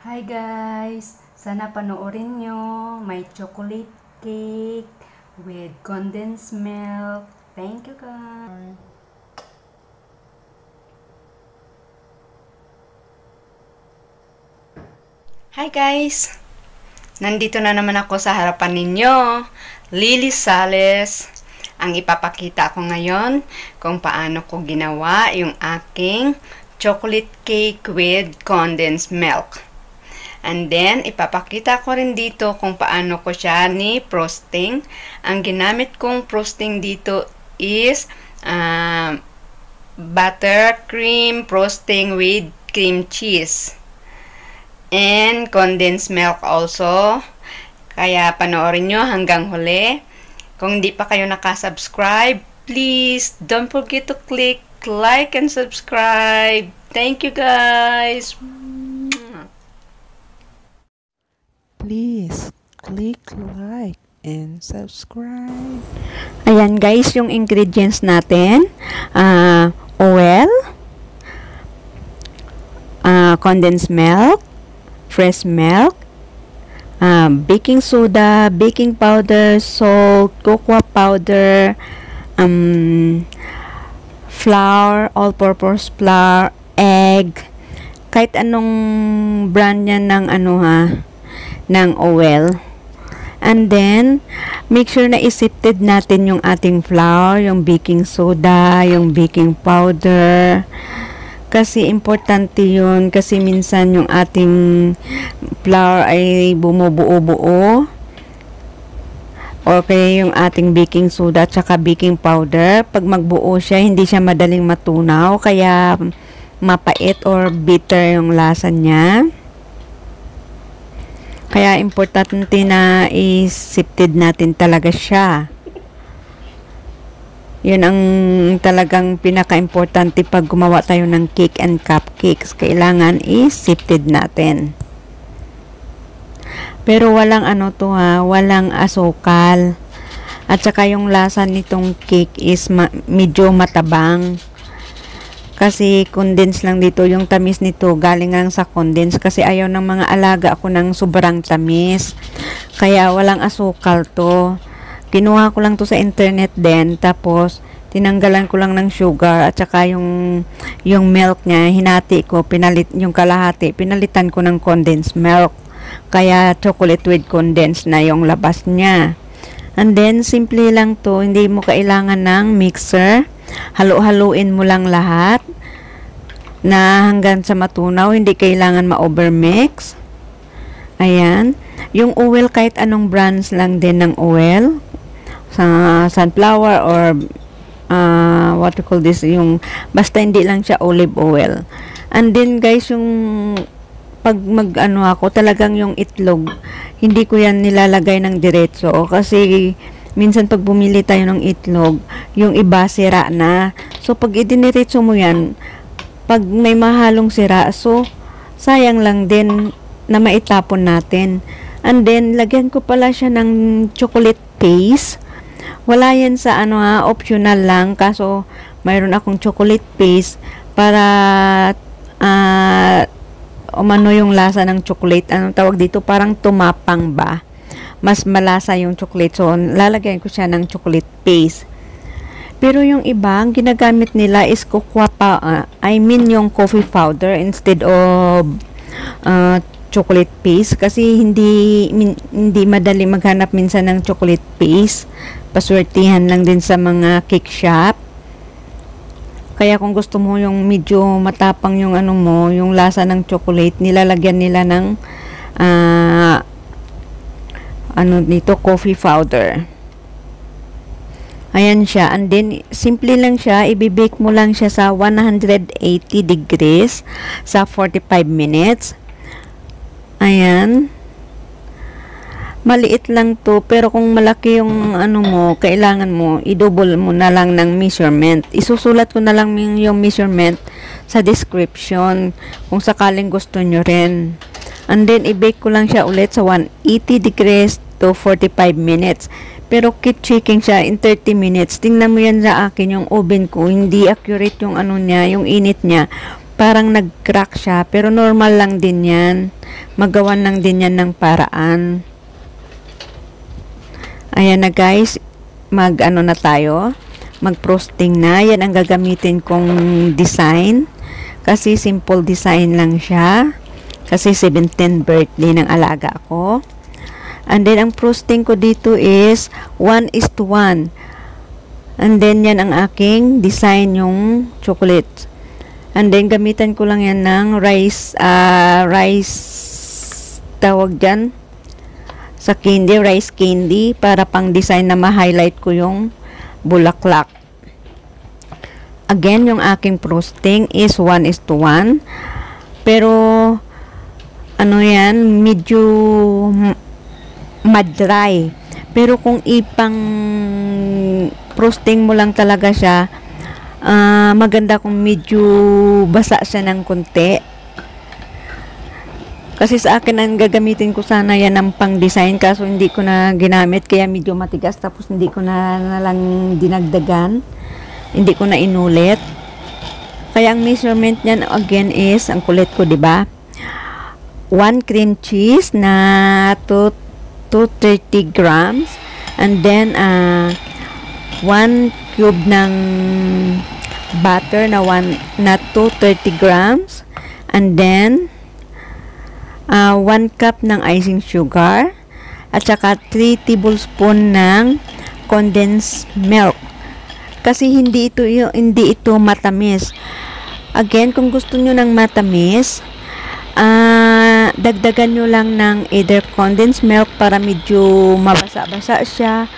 Hi guys! Sana panoorin nyo. May chocolate cake with condensed milk. Thank you guys! Hi guys! Nandito na naman ako sa harapan ninyo. Lily Sales. Ang ipapakita ko ngayon kung paano ko ginawa yung aking chocolate cake with condensed milk. And then, ipapakita ko rin dito kung paano ko siya ni-frosting. Ang ginamit kong frosting dito is buttercream frosting with cream cheese. And condensed milk also. Kaya panoorin nyo hanggang huli. Kung di pa kayo nakasubscribe, please don't forget to click like and subscribe. Thank you guys! Please click like and subscribe. Ayan guys, yung ingredients natin. Oil, condensed milk, fresh milk, baking soda, baking powder, salt, cocoa powder, flour, all-purpose flour, egg, kahit anong brand yan ng ng oil. And then, make sure na isifted natin yung ating flour, yung baking soda, yung baking powder. Kasi importante yun. Kasi minsan yung ating flour ay bumubuo-buo. O kaya yung ating baking soda at saka baking powder. Pag magbuo siya, hindi siya madaling matunaw. Kaya mapait or bitter yung lasa niya. Kaya importante na isifted natin talaga siya. Yun ang talagang pinaka-importante pag gumawa tayo ng cake and cupcakes. Kailangan isifted natin. Pero walang walang asukal. At saka yung lasa nitong cake is medyo matabang. Kasi condense lang dito. Yung tamis nito galing lang sa condense. Kasi ayaw ng mga alaga ako ng sobrang tamis. Kaya walang asukal to. Kinuha ko lang to sa internet din. Tapos, tinanggalan ko lang ng sugar. At saka yung milk niya, hinati ko. Yung kalahati, pinalitan ko ng condensed milk. Kaya chocolate with condensed na yung labas niya. And then, simple lang to. Hindi mo kailangan ng mixer. Halo-haluin mo lang lahat na hanggang sa matunaw, hindi kailangan ma-overmix. Ayan. Yung oil, kahit anong brands lang din ng oil. Sa sunflower or what you call this, yung basta hindi lang siya olive oil. And then guys, yung pag ako, talagang yung itlog, hindi ko yan nilalagay ng diretso kasi minsan pag bumili tayo ng itlog, yung iba sira na. So, pag idiniretso mo yan, pag may mahalong sira, so, sayang lang din na maitapon natin. And then, lagyan ko pala siya ng chocolate paste. Wala yan sa optional lang. Kaso, mayroon akong chocolate paste para umano yung lasa ng chocolate. Anong tawag dito? Parang tumapang ba? Mas malasa yung chocolate. So, lalagyan ko siya ng chocolate paste. Pero yung iba, ang ginagamit nila is yung coffee powder instead of chocolate paste. Kasi hindi madali maghanap minsan ng chocolate paste. Paswertihan lang din sa mga cake shop. Kaya kung gusto mo yung medyo matapang yung yung lasa ng chocolate, nilalagyan nila ng dito, coffee powder. Ayan siya. And then, simple lang siya. Ibibake mo lang siya sa 180 degrees sa 45 minutes. Ayan. Maliit lang to. Pero kung malaki yung kailangan mo, i-double mo na lang ng measurement. Isusulat ko na lang yung measurement sa description kung sakaling gusto nyo rin. And then, i-bake ko lang siya ulit sa 180 degrees to 45 minutes. Pero keep checking siya in 30 minutes. Tingnan mo yan sa akin, yung oven ko. Hindi accurate yung niya, yung init niya. parang nag-crack siya, pero normal lang din yan. Magawan lang din yan ng paraan. Ayan na guys, mag-ano na tayo, mag-frosting na. Yan ang gagamitin kong design. Kasi simple design lang siya. Kasi 17th birthday ng alaga ko. And then, ang frosting ko dito is 1:1. And then, yan ang aking design, yung chocolate. And then, gamitan ko lang yan ng rice tawag dyan, sa candy, rice candy, para pang design na ma-highlight ko yung bulaklak. Again, yung aking frosting is 1:1. Pero, ano yan, medyo madry. Pero kung ipang frosting mo lang talaga siya, maganda kung medyo basa siya ng konti. Kasi sa akin, ang gagamitin ko sana yan ng pang-design, kaso hindi ko na ginamit, kaya medyo matigas, tapos hindi ko na lang dinagdagan, hindi ko na inulit. Kaya ang measurement niyan again is, ang kulit ko, diba? 1 cream cheese na 230 grams, and then 1 cube ng butter na 230 grams, and then 1 cup ng icing sugar, at saka 3 tablespoon ng condensed milk. Kasi hindi ito matamis. Again, kung gusto nyo ng matamis, dagdagan nyo lang ng either condensed milk para medyo mabasa-basa siya,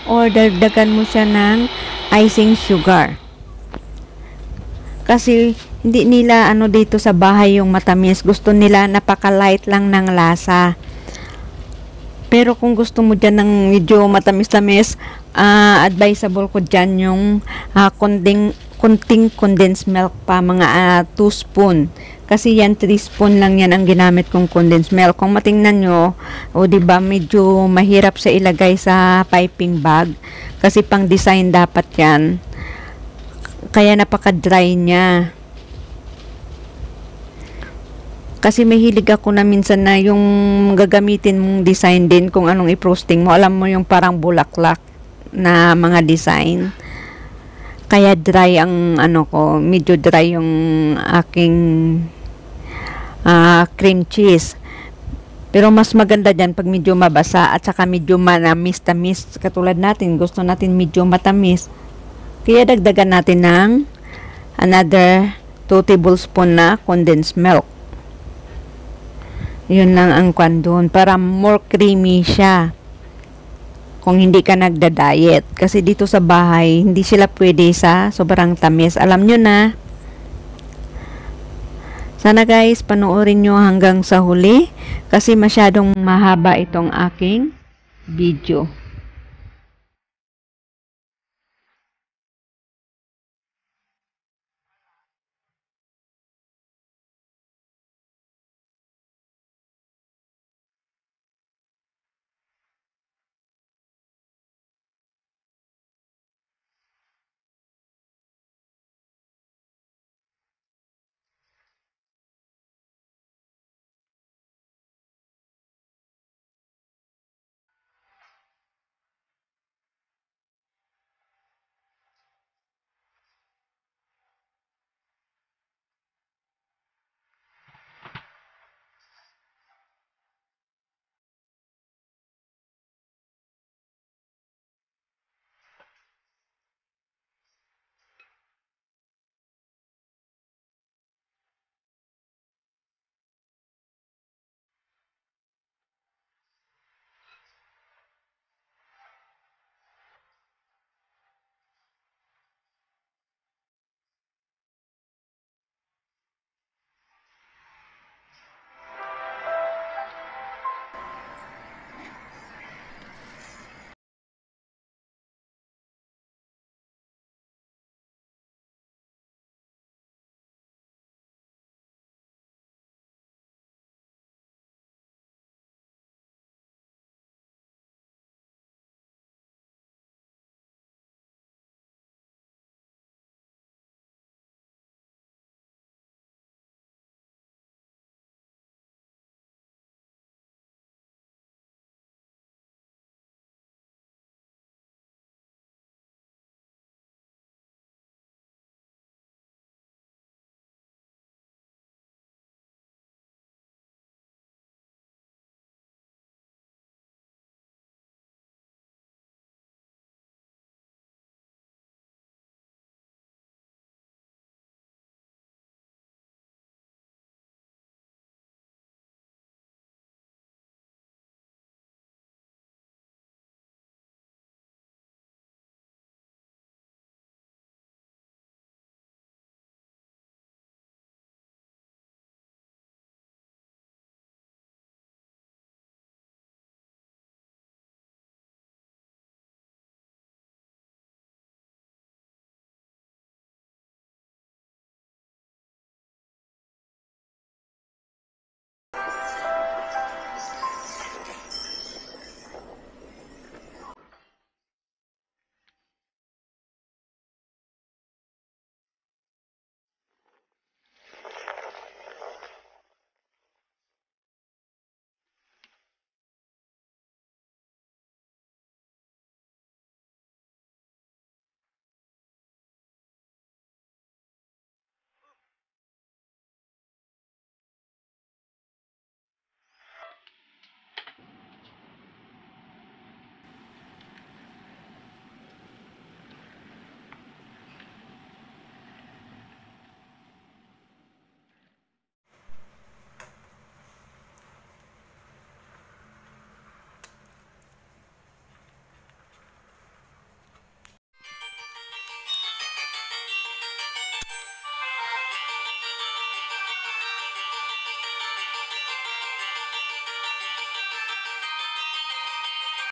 or dagdagan mo siya ng icing sugar. Kasi hindi nila dito sa bahay yung matamis. Gusto nila napaka-light lang ng lasa. Pero kung gusto mo dyan ng medyo matamis-tamis, advisable ko dyan yung kunting condensed milk pa, mga 2 spoon. Kasi yan, 3 spoon lang yan ang ginamit kong condensed milk. Kung matingnan nyo, diba, medyo mahirap siya ilagay sa piping bag. Kasi pang design dapat yan. Kaya napaka-dry niya. Kasi mahilig ako na minsan na yung gagamitin mong design din kung anong i-frosting mo. Alam mo yung parang bulaklak na mga design. Kaya dry ang ko, medyo dry yung aking cream cheese. Pero mas maganda dyan pag medyo mabasa at saka medyo manamis-tamis. Katulad natin, gusto natin medyo matamis. Kaya dagdagan natin ng another 2 tablespoon na condensed milk. Yun lang ang kwan doon, para more creamy siya. Kung hindi ka nagda-diet. Kasi dito sa bahay, hindi sila pwede sa sobrang tamis. Alam nyo na. Sana guys, panoorin nyo hanggang sa huli. Kasi masyadong mahaba itong aking video.